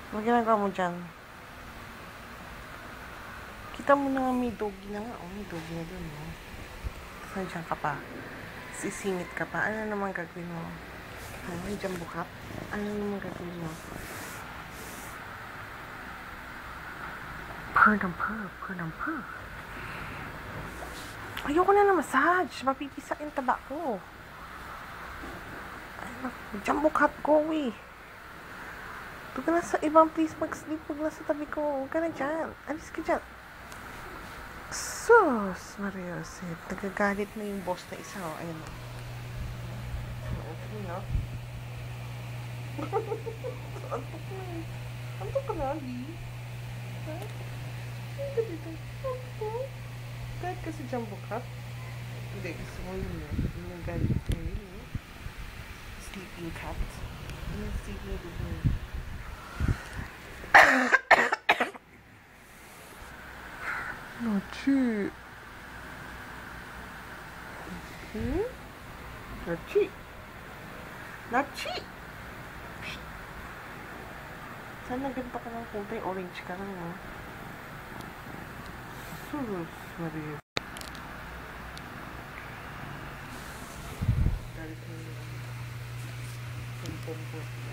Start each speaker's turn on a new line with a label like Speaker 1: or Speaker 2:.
Speaker 1: Ano ginagawa mo dyan? Kita mo na nga may doggy na nga. Oh, may doggy na dun, oh. Saan dyan ka pa? Sisingit ka pa. Ano naman gagawin mo? May jumbo cup? Ano naman gagawin mo? Purr ng purr. Purr ng purr. Ayoko na massage. Mapipisa yung taba ko. Ay, jumbo cup ko, eh. Huwag ka na sa ibang place mag-sleep. Huwag na sa tabi ko. Huwag ka na dyan. Alis ka dyan. Sus, Maria Josep. Nagagalit na yung boss na isa. Oh. Ayun. Okay, no? Antok na eh. Antok ka na, Lee. Ha? Ang gabi ka. Antok. Kahit kasi jumbo cup. Hindi, gusto mo yun eh. Yung nagalit ko yun eh. Sleeping cat. Yung sleeping dog. Nachi. Nachi. Nachi. Sana ganito ka ng kulay. Orange ka lang, no? Sus, Maria. Galit mo yun. Ang pompot.